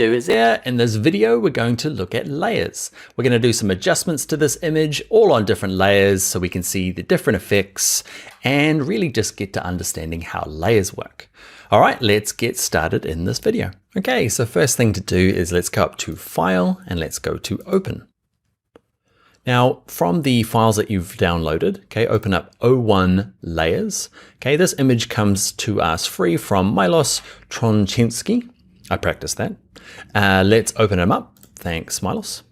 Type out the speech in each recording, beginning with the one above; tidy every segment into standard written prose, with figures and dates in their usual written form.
do is in this video, we're going to look at layers. We're going to do some adjustments to this image all on different layers so we can see the different effects and really just get to understanding how layers work. All right, let's get started in this video. Okay, so first thing to do is let's go up to File and let's go to Open. Now, from the files that you've downloaded, okay, open up O1 Layers. Okay, this image comes to us free from Milos Tronchinski. I practiced that. Let's open them up. Thanks, Milos.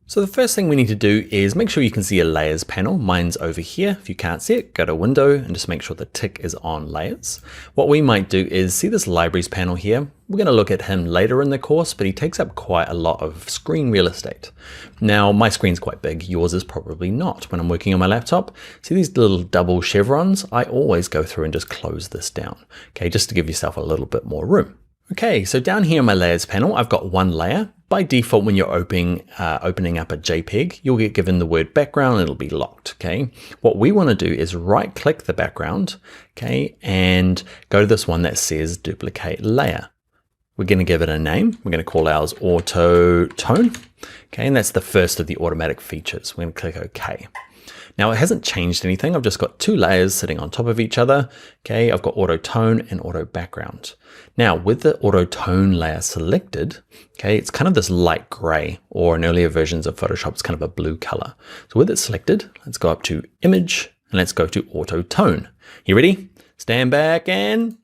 So the first thing we need to do is make sure you can see a layers panel. Mine's over here. If you can't see it, go to Window and just make sure the tick is on layers. What we might do is see this libraries panel here. We're going to look at him later in the course, but he takes up quite a lot of screen real estate. Now, my screen's quite big. Yours is probably not. When I'm working on my laptop, see these little double chevrons? I always go through and just close this down, okay, just to give yourself a little bit more room. Okay, so down here in my layers panel, I've got one layer. By default, when you're opening up a JPEG, you'll get given the word background and it'll be locked, okay? What we want to do is right click the background, okay, and go to this one that says duplicate layer. We're going to give it a name. We're going to call ours auto tone, okay, and that's the first of the automatic features. We're going to click OK. Now it hasn't changed anything. I've just got two layers sitting on top of each other. Okay, I've got auto tone and auto background. Now with the auto tone layer selected, okay, it's kind of this light gray, or in earlier versions of Photoshop, it's kind of a blue color. So with it selected, let's go up to image and let's go to auto tone. You ready? Stand back and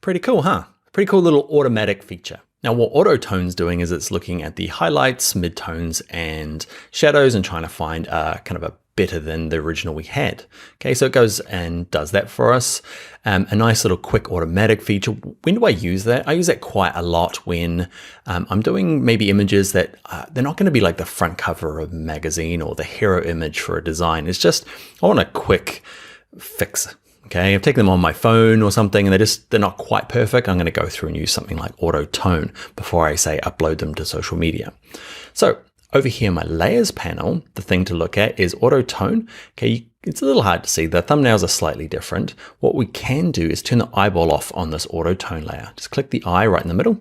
pretty cool, huh? Pretty cool little automatic feature. Now what auto tone's doing is it's looking at the highlights, midtones, and shadows and trying to find kind of a better than the original we had. Okay, so it goes and does that for us. A nice little quick automatic feature. When do I use that? I use that quite a lot when I'm doing maybe images that they're not going to be like the front cover of a magazine or the hero image for a design. It's just, I want a quick fix. Okay, I've taken them on my phone or something and they're not quite perfect. I'm going to go through and use something like auto tone before I say upload them to social media. So over here in my layers panel, the thing to look at is auto tone. Okay, it's a little hard to see. The thumbnails are slightly different. What we can do is turn the eyeball off on this auto tone layer. Just click the eye right in the middle.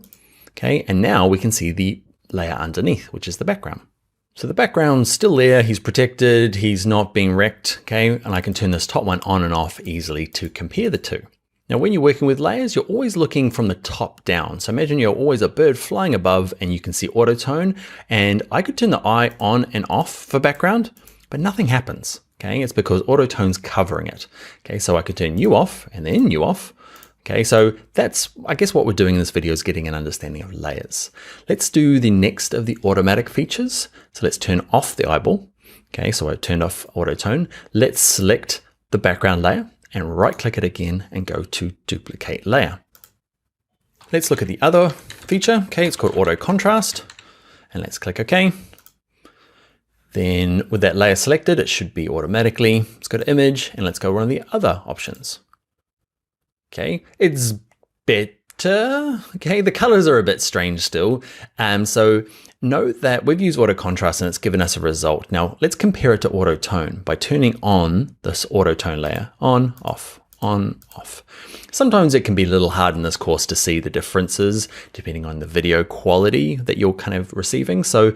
Okay, and now we can see the layer underneath, which is the background. So the background's still there, he's protected, he's not being wrecked, okay? And I can turn this top one on and off easily to compare the two. Now, when you're working with layers, you're always looking from the top down. So imagine you're always a bird flying above and you can see auto tone, and I could turn the eye on and off for background, but nothing happens, okay? It's because auto tone's covering it, okay? So I could turn you off and then you off. Okay, so that's, I guess what we're doing in this video is getting an understanding of layers. Let's do the next of the automatic features. So let's turn off the eyeball. Okay, so I turned off auto tone. Let's select the background layer and right click it again and go to duplicate layer. Let's look at the other feature. Okay, it's called auto contrast and let's click OK. Then with that layer selected, it should be automatically. Let's go to image and let's go one of the other options. Okay, it's better. Okay, the colors are a bit strange still. So note that we've used auto contrast and it's given us a result. Now let's compare it to auto tone by turning on this auto tone layer. On, off, on, off. Sometimes it can be a little hard in this course to see the differences depending on the video quality that you're kind of receiving. So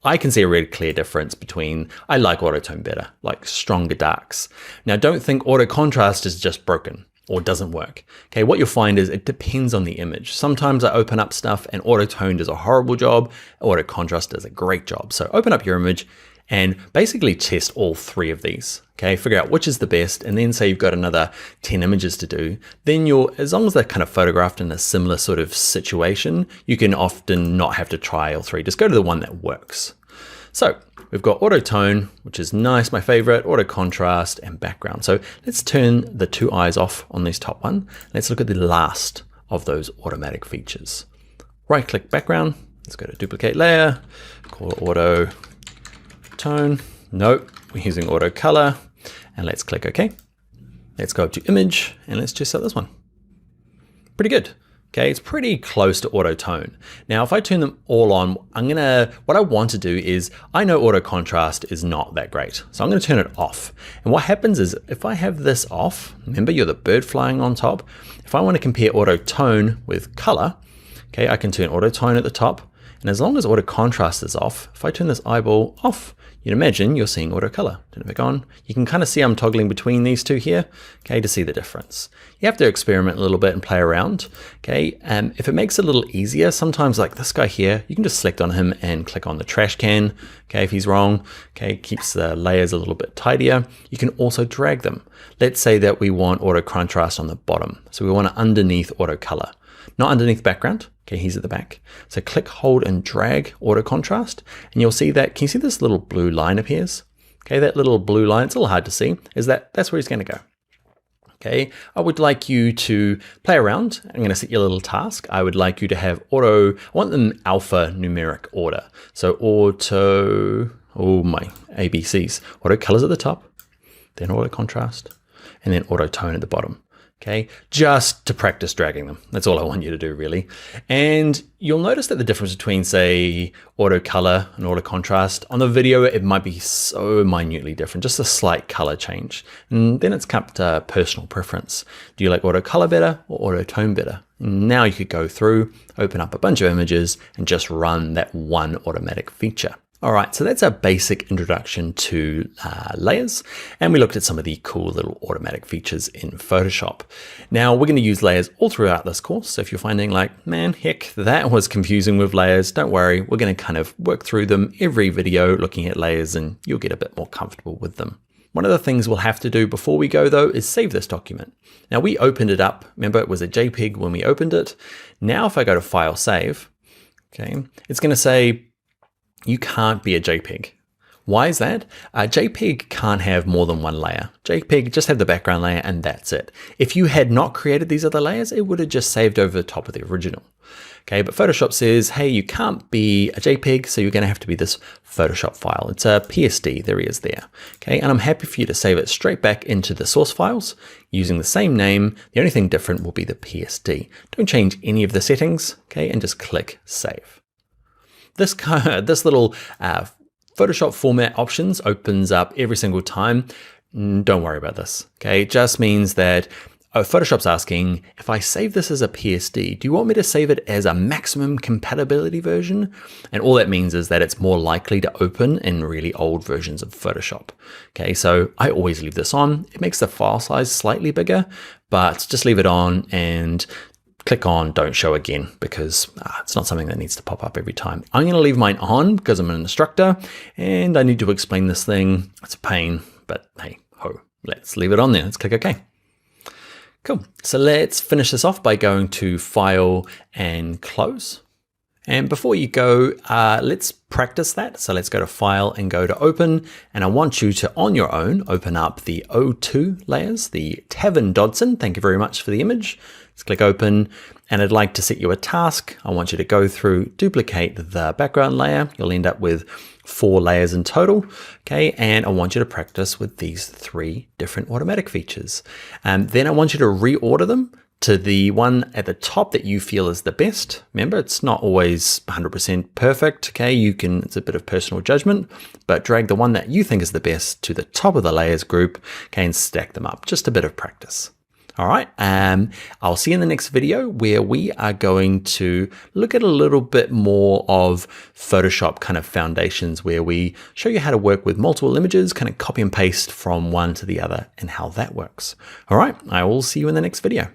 I can see a really clear difference between, I like auto tone better, like stronger darks. Now don't think auto contrast is just broken or doesn't work. Okay, what you'll find is it depends on the image. Sometimes I open up stuff and auto tone does a horrible job, auto contrast does a great job. So open up your image and basically test all three of these. Okay, figure out which is the best, and then say you've got another 10 images to do, then as long as they're kind of photographed in a similar sort of situation, you can often not have to try all three. Just go to the one that works. So we've got auto tone, which is nice, my favorite, auto contrast and background. So let's turn the two eyes off on this top one. Let's look at the last of those automatic features. Right click background, let's go to duplicate layer, call it auto tone. Nope, we're using auto color, and let's click OK. Let's go up to image and let's just set this one. Pretty good. Okay, it's pretty close to auto tone. Now, if I turn them all on, what I want to do is, I know auto contrast is not that great. So I'm gonna turn it off. And what happens is, if I have this off, remember you're the bird flying on top. If I wanna compare auto tone with color, Okay, I can turn auto tone at the top, and as long as auto contrast is off, if I turn this eyeball off, you'd imagine you're seeing auto color. Turn it back on. You can kind of see I'm toggling between these two here, okay, to see the difference. You have to experiment a little bit and play around, okay? If it makes it a little easier, sometimes like this guy here, you can just select on him and click on the trash can, okay, if he's wrong, okay, keeps the layers a little bit tidier. You can also drag them. Let's say that we want auto contrast on the bottom. So we want it underneath auto color, not underneath background. Okay, he's at the back. So click, hold, and drag auto contrast, and you'll see that, can you see this little blue line appears? Okay, that little blue line, it's a little hard to see, that's where he's gonna go. Okay, I would like you to play around. I'm gonna set you a little task. I would like you to have I want them alpha numeric order. So auto, oh my ABCs, auto colors at the top, then auto contrast, and then auto tone at the bottom. Okay, just to practice dragging them. That's all I want you to do really. And you'll notice that the difference between say auto color and auto contrast on the video, it might be so minutely different, just a slight color change. And then it's up to personal preference. Do you like auto color better or auto tone better? And now you could go through, open up a bunch of images and just run that one automatic feature. All right, so that's a basic introduction to layers, and we looked at some of the cool little automatic features in Photoshop. Now we're going to use layers all throughout this course, so if you're finding like, man, heck, that was confusing with layers, don't worry, we're going to kind of work through them every video looking at layers, and you'll get a bit more comfortable with them. One of the things we'll have to do before we go though is save this document. Now we opened it up, remember it was a JPEG when we opened it. Now if I go to File, Save, okay, it's going to say, you can't be a JPEG. Why is that? JPEG can't have more than one layer. JPEG just have the background layer and that's it. If you had not created these other layers, it would have just saved over the top of the original. Okay, but Photoshop says, hey, you can't be a JPEG, so you're gonna have to be this Photoshop file. It's a PSD, there he is there. Okay, and I'm happy for you to save it straight back into the source files using the same name. The only thing different will be the PSD. Don't change any of the settings, okay, and just click Save. This little Photoshop format options opens up every single time. Don't worry about this, okay? It just means that Photoshop's asking, if I save this as a PSD, do you want me to save it as a maximum compatibility version? And all that means is that it's more likely to open in really old versions of Photoshop. Okay, so I always leave this on. It makes the file size slightly bigger, but just leave it on and click on Don't Show Again because it's not something that needs to pop up every time. I'm going to leave mine on because I'm an instructor and I need to explain this thing. It's a pain, but hey ho, let's leave it on there. Let's click OK. Cool. So let's finish this off by going to File and Close. And before you go, let's practice that. So let's go to File and go to Open. And I want you to, on your own, open up the O2 layers, the Tavern Dodson. Thank you very much for the image. Let's click Open. And I'd like to set you a task. I want you to go through, duplicate the background layer. You'll end up with 4 layers in total. Okay, and I want you to practice with these 3 different automatic features. Then I want you to reorder them to the one at the top that you feel is the best. Remember, it's not always 100% perfect, okay? It's a bit of personal judgment, but drag the one that you think is the best to the top of the layers group, okay, and stack them up. Just a bit of practice. All right, I'll see you in the next video where we are going to look at a little bit more of Photoshop kind of foundations, where we show you how to work with multiple images, kind of copy and paste from one to the other and how that works. All right, I will see you in the next video.